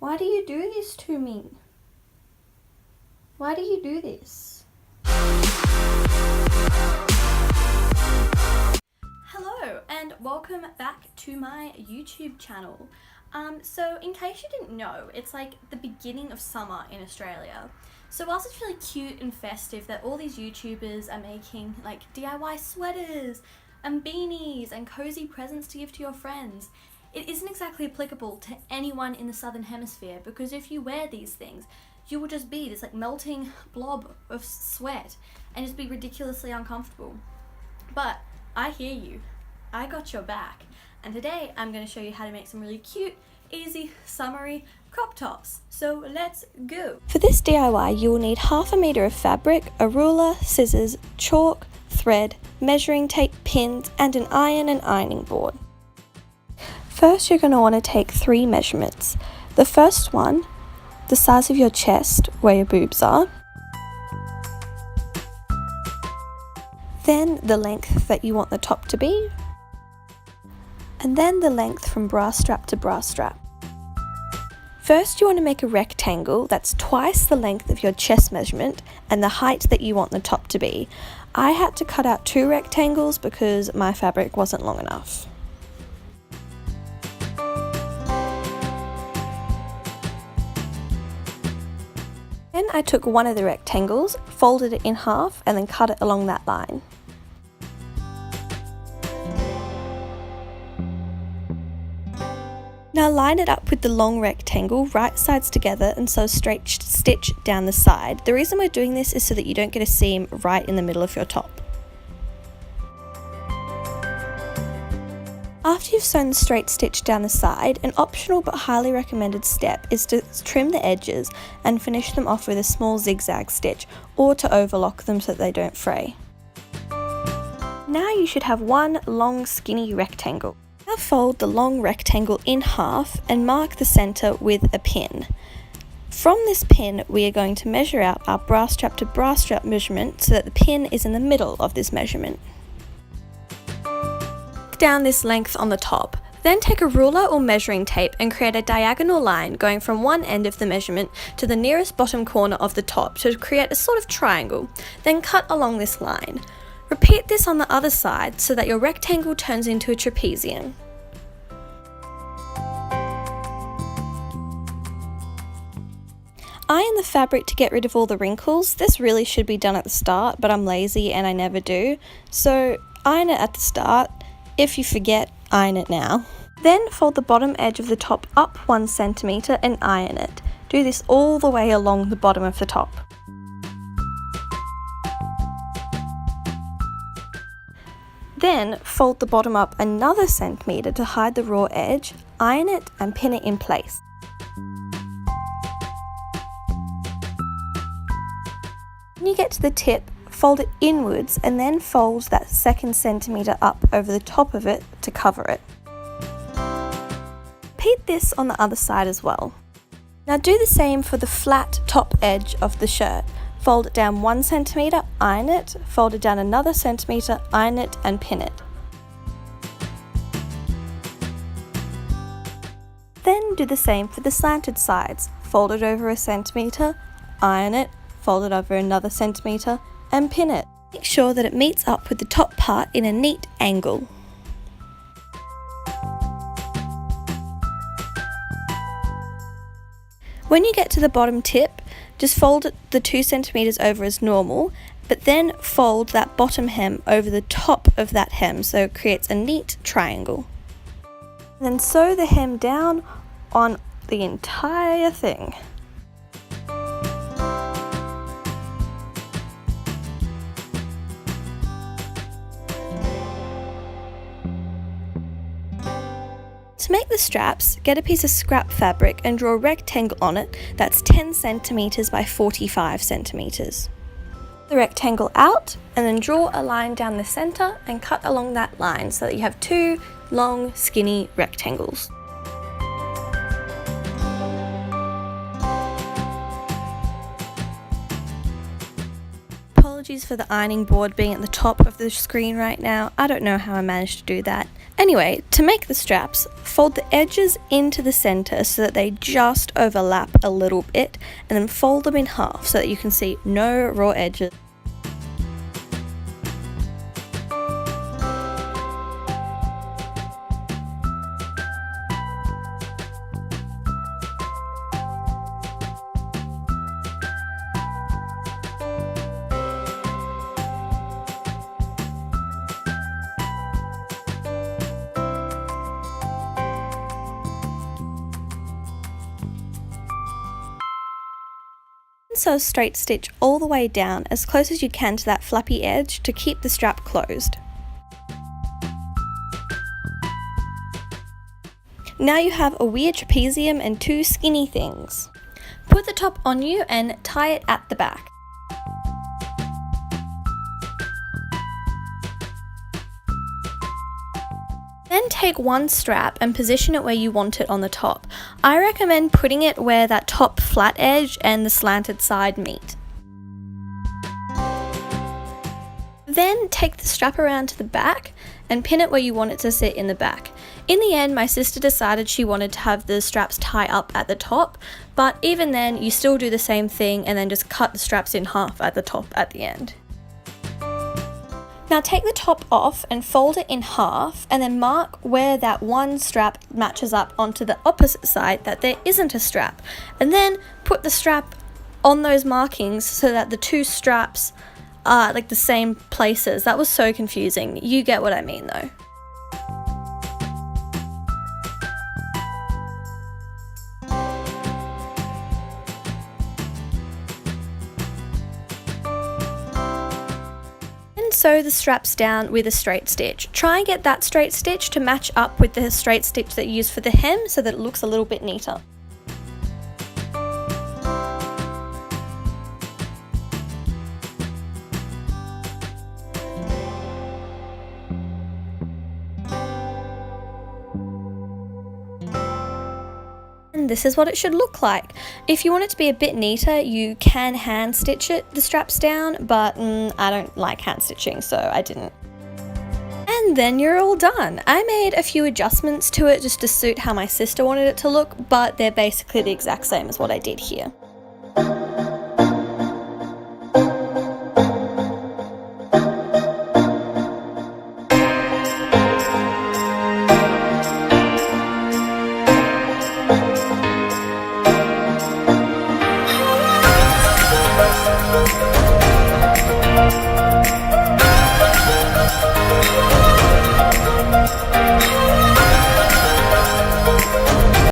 Why do you do this to me? Why do you do this? Hello and welcome back to my YouTube channel. So in case you didn't know, it's like the beginning of summer in Australia. So whilst it's really cute and festive that all these YouTubers are making like DIY sweaters and beanies and cozy presents to give to your friends, it isn't exactly applicable to anyone in the Southern Hemisphere, because if you wear these things, you will just be this like melting blob of sweat and just be ridiculously uncomfortable. But I hear you. I got your back. And today I'm going to show you how to make some really cute, easy, summery crop tops. So let's go. For this DIY, you will need 1/2 meter of fabric, a ruler, scissors, chalk, thread, measuring tape, pins, and an iron and ironing board. First, you're going to want to take 3 measurements. The first one, the size of your chest, where your boobs are. Then the length that you want the top to be. And then the length from bra strap to bra strap. First, you want to make a rectangle that's twice the length of your chest measurement and the height that you want the top to be. I had to cut out 2 rectangles because my fabric wasn't long enough. Then I took one of the rectangles, folded it in half, and then cut it along that line. Now line it up with the long rectangle, right sides together, and sew straight stitch down the side. The reason we're doing this is so that you don't get a seam right in the middle of your top. After you've sewn the straight stitch down the side, an optional but highly recommended step is to trim the edges and finish them off with a small zigzag stitch, or to overlock them so that they don't fray. Now you should have one long skinny rectangle. Now fold the long rectangle in half and mark the centre with a pin. From this pin, we are going to measure out our bra strap to bra strap measurement so that the pin is in the middle of this measurement. Down this length on the top. Then take a ruler or measuring tape and create a diagonal line going from one end of the measurement to the nearest bottom corner of the top to create a sort of triangle. Then cut along this line. Repeat this on the other side so that your rectangle turns into a trapezium. Iron the fabric to get rid of all the wrinkles. This really should be done at the start, but I'm lazy and I never do. So iron it at the start. If you forget, iron it now. Then fold the bottom edge of the top up 1 centimeter and iron it. Do this all the way along the bottom of the top. Then fold the bottom up another centimeter to hide the raw edge, iron it and pin it in place. When you get to the tip, fold it inwards and then fold that 2 centimeter up over the top of it to cover it. Repeat this on the other side as well. Now do the same for the flat top edge of the shirt. Fold it down 1 centimeter, iron it, fold it down another centimeter, iron it and pin it. Then do the same for the slanted sides. Fold it over 1 centimeter, iron it, fold it over another centimeter and pin it. Make sure that it meets up with the top part in a neat angle. When you get to the bottom tip, just fold the 2 centimeters over as normal, but then fold that bottom hem over the top of that hem so it creates a neat triangle. Then sew the hem down on the entire thing. To make the straps, get a piece of scrap fabric and draw a rectangle on it that's 10 centimeters by 45 centimeters. The rectangle out and then draw a line down the center and cut along that line so that you have 2 long skinny rectangles. Apologies for the ironing board being at the top of the screen right now. I don't know how I managed to do that. Anyway, to make the straps, fold the edges into the center so that they just overlap a little bit, and then fold them in half so that you can see no raw edges. Sew straight stitch all the way down as close as you can to that flappy edge to keep the strap closed. Now you have a weird trapezium and two skinny things. Put the top on you and tie it at the back. Then take one strap and position it where you want it on the top. I recommend putting it where that top flat edge and the slanted side meet. Then take the strap around to the back and pin it where you want it to sit in the back. In the end, my sister decided she wanted to have the straps tie up at the top, but even then you still do the same thing and then just cut the straps in half at the top at the end. Now take the top off and fold it in half, and then mark where that one strap matches up onto the opposite side that there isn't a strap, and then put the strap on those markings so that the two straps are like the same places. That was so confusing. You get what I mean though. Sew the straps down with a straight stitch. Try and get that straight stitch to match up with the straight stitch that you use for the hem so that it looks a little bit neater. And this is what it should look like. If you want it to be a bit neater, you can hand stitch the straps down, but I don't like hand stitching, so I didn't. And then you're all done. I made a few adjustments to it just to suit how my sister wanted it to look, but they're basically the exact same as what I did here.